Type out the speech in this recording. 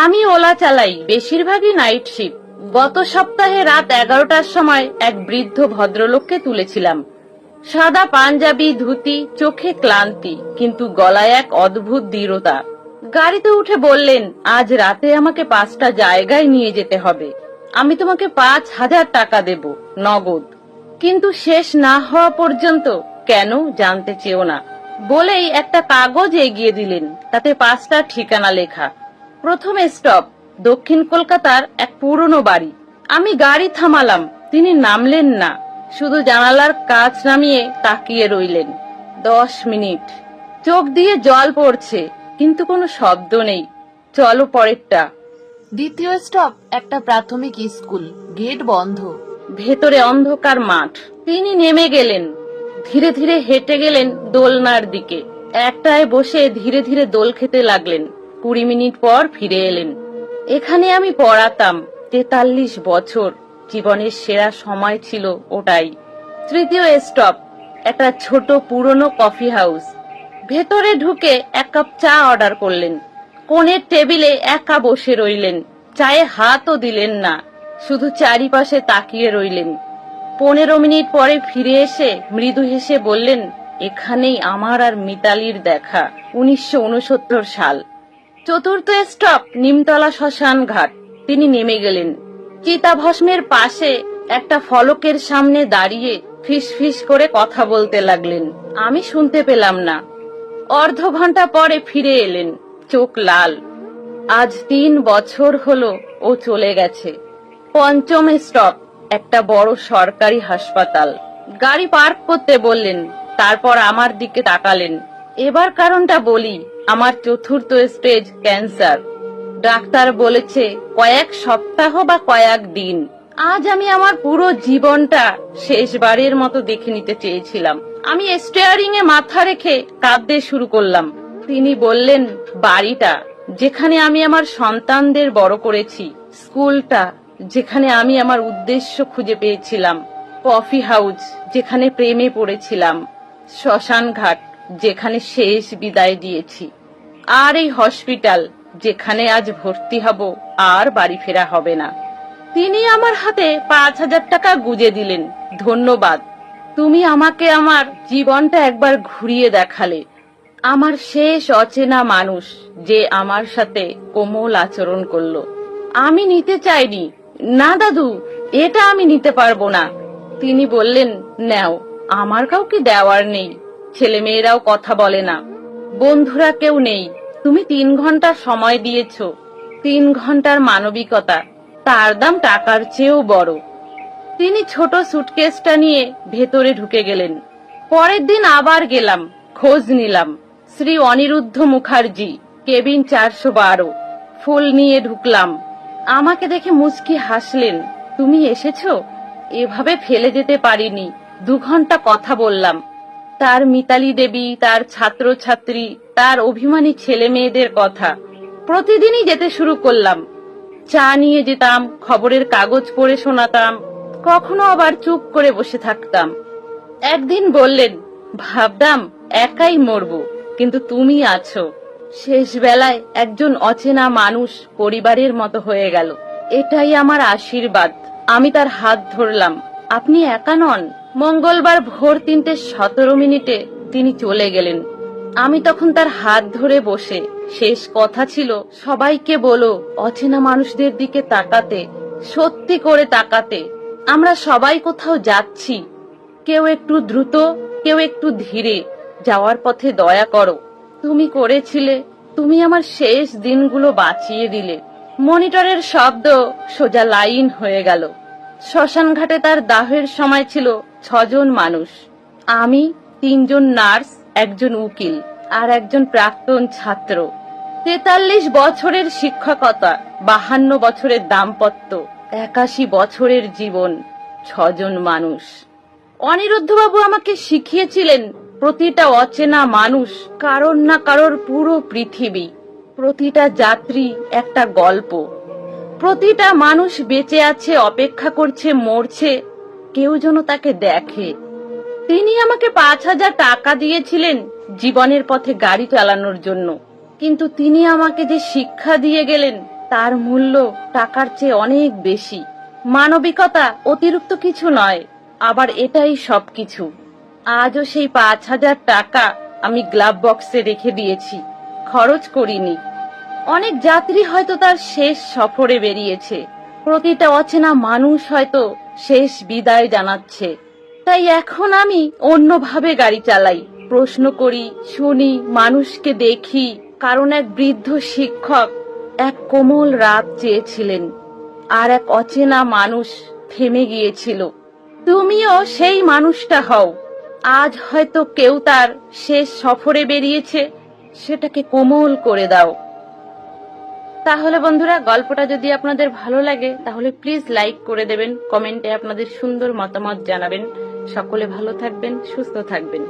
আমি ওলা চালাই, বেশিরভাগই নাইট শিফট। গত সপ্তাহে রাত 11টার সময় এক বৃদ্ধ ভদ্রলোককে তুলেছিলাম। সাদা পাঞ্জাবি, ধুতি, চোখে ক্লান্তি, কিন্তু গলায় এক অদ্ভুত দৃঢ়তা। গাড়িতে উঠে বললেন, আজ রাতে আমাকে 5টা জায়গায় নিয়ে যেতে হবে। আমি তোমাকে 5,000 টাকা দেব, নগদ। কিন্তু শেষ না হওয়া পর্যন্ত কেন জানতে চেও না বলেই একটা কাগজ এগিয়ে দিলেন। তাতে 5টা ঠিকানা লেখা। প্রথম স্টপ দক্ষিণ কলকাতার এক পুরনো বাড়ি। আমি গাড়ি থামালাম, তিনি নামলেন না, শুধু জানালার কাঁচ নামিয়ে তাকিয়ে রইলেন। 10 মিনিট। চোখ দিয়ে জল পড়ছে, কিন্তু কোনো শব্দ নেই। চলো পরেরটা। দ্বিতীয় স্টপ একটা প্রাথমিক স্কুল, গেট বন্ধ। ভেতরে অন্ধকার মাঠ। তিনি নেমে গেলেন, ধীরে ধীরে হেঁটে গেলেন দোলনার দিকে। একটায় বসে ধীরে ধীরে দোল খেতে লাগলেন। 20 মিনিট পর ফিরে এলেন। এখানে আমি পড়াতাম। 43 বছর, জীবনের সেরা সময় ছিল ওটাই। তৃতীয় স্টপ একটা ছোট পুরনো কফি হাউস। ভেতরে ঢুকে 1 কাপ চা অর্ডার করলেন। কোণের টেবিলে একা বসে রইলেন। চায়ে হাতও দিলেন না, শুধু চারিপাশে তাকিয়ে রইলেন। 15 মিনিট পরে ফিরে এসে মৃদু হেসে বললেন, এখানেই আমার আর মিতালির দেখা, 1969 সাল। চতুর্থ স্টপ নিমতলা শ্মশান ঘাট। তিনি নেমে গেলেন। চিতাভস্মের পাশে একটা ফলকের সামনে দাঁড়িয়ে ফিস ফিস করে কথা বলতে লাগলেন। আমি শুনতে পেলাম না। অর্ধ ঘন্টা পরে ফিরে এলেন, চোখ লাল। আজ 3 বছর হলো ও চলে গেছে। পঞ্চম স্টপ একটা বড় সরকারি হাসপাতাল। গাড়ি পার্ক করতে বললেন, তারপর আমার দিকে তাকালেন। এবার কারণটা বলি, আমার 4র্থ স্টেজ ক্যান্সার। ডাক্তার বলেছে কয়েক সপ্তাহ বা কয়েক দিন। আজ আমি আমার পুরো জীবনটা শেষবারের মতো দেখে নিতে চেয়েছিলাম। আমি স্টিয়ারিং এ মাথা রেখে কাঁদতে শুরু করলাম। তিনি বললেন, বাড়িটা যেখানে আমি আমার সন্তানদের বড় করেছি, স্কুলটা যেখানে আমি আমার উদ্দেশ্য খুঁজে পেয়েছিলাম, কফি হাউস যেখানে প্রেমে পড়েছিলাম, শ্মশান ঘাট যেখানে শেষ বিদায় দিয়েছি, আর এই হসপিটাল যেখানে আজ ভর্তি হব, আর বাড়ি ফেরা হবে না। তিনি আমার হাতে 5,000 টাকা গুজে দিলেন। ধন্যবাদ, তুমি আমাকে আমার জীবনটা একবার ঘুরিয়ে দেখালে। আমার শেষ অচেনা মানুষ যে আমার সাথে কোমল আচরণ করলো। আমি নিতে চাইনি। না দাদু, এটা আমি নিতে পারবো না। তিনি বললেন, নাও, আমার কাউকে দেওয়ার নেই। ছেলে মেয়েরাও কথা বলে না, বন্ধুরা কেউ নেই। তুমি 3 ঘন্টা সময় দিয়েছ, 3 ঘন্টার মানবিকতা, তার দাম টাকার চেয়েও বড়। তিনি ছোট সুটকেসটা নিয়ে ভেতরে ঢুকে গেলেন। পরের দিন আবার গেলাম, খোঁজ নিলাম। শ্রী অনিরুদ্ধ মুখার্জি, কেবিন 412। ফুল নিয়ে ঢুকলাম। আমাকে দেখে মুচকি হাসলেন। তুমি এসেছো? এভাবে ফেলে যেতে পারিনি। 2 ঘন্টা কথা বললাম। তার মিতালি দেবী, তার ছাত্রছাত্রী, তার অভিমানী ছেলে মেয়েদের কথা। প্রতিদিনই যেতে শুরু করলাম। চা নিয়ে যেতাম, খবরের কাগজ পড়ে শোনাতাম, কখনো আবার চুপ করে বসে থাকতাম। একদিন বললেন, ভাবতাম একাই মরবো, কিন্তু তুমি আছো। শেষ বেলায় একজন অচেনা মানুষ পরিবারের মতো হয়ে গেল। এটাই আমার আশীর্বাদ। আমি তার হাত ধরলাম। আপনি একা নন। মঙ্গলবার ভোর 3:17 তিনি চলে গেলেন। আমি তখন তার হাত ধরে বসে। শেষ কথা ছিল, সবাইকে বলো অচেনা মানুষদের দিকে তাকাতে, সত্যি করে তাকাতে। আমরা সবাই কোথাও যাচ্ছি, কেউ একটু দ্রুত, কেউ একটু ধীরে। যাওয়ার পথে দয়া করো। তুমি করেছিলে। তুমি আমার শেষ দিনগুলো বাঁচিয়ে দিলে। মনিটরের শব্দ সোজা লাইন হয়ে গেল। শ্মশান ঘাটে তার দাহের সময় ছিল 6 জন মানুষ। আমি, 3 জন নার্স, একজন উকিল আর একজন প্রাক্তন ছাত্র। 43 বছরের শিক্ষকতা, 52 বছরের দাম্পত্য, 81 বছরের জীবন, 6 জন মানুষ। অনিরুদ্ধবাবু আমাকে শিখিয়েছিলেন, প্রতিটা অচেনা মানুষ কারোর না কারোর পুরো পৃথিবী। প্রতিটা যাত্রী একটা গল্প। প্রতিটা মানুষ বেঁচে আছে, অপেক্ষা করছে, মরছে, কেউ যেন তাকে দেখে। তিনি আমাকে 5,000 টাকা দিয়েছিলেন জীবনের পথে গাড়ি চালানোর জন্য, কিন্তু তিনি আমাকে যে শিক্ষা দিয়ে গেলেন তার মূল্য টাকার চেয়ে অনেক বেশি। মানবিকতা অতিরিক্ত কিছু নয়, আবার এটাই সবকিছু। আজও সেই 5,000 টাকা আমি গ্লাভ বক্সে রেখে দিয়েছি, খরচ করিনি। অনেক যাত্রী হয়তো তার শেষ সফরে বেরিয়েছে, প্রতিটা অচেনা মানুষ হয়তো শেষ বিদায় জানাচ্ছে। তাই এখন আমি অন্যভাবে গাড়ি চালাই, প্রশ্ন করি, শুনি, মানুষকে দেখি। কারণ এক বৃদ্ধ শিক্ষক এক কোমল রাত চেয়েছিলেন, আর এক অচেনা মানুষ থেমে গিয়েছিল। তুমিও সেই মানুষটা হও। আজ হয়তো কেউ তার শেষ সফরে বেরিয়েছে, সেটাকে কোমল করে দাও। তাহলে বন্ধুরা, গল্পটা যদি আপনাদের ভালো লাগে তাহলে প্লিজ লাইক করে দেবেন, কমেন্টে আপনাদের সুন্দর মতামত জানাবেন। সকলে ভালো থাকবেন, সুস্থ থাকবেন।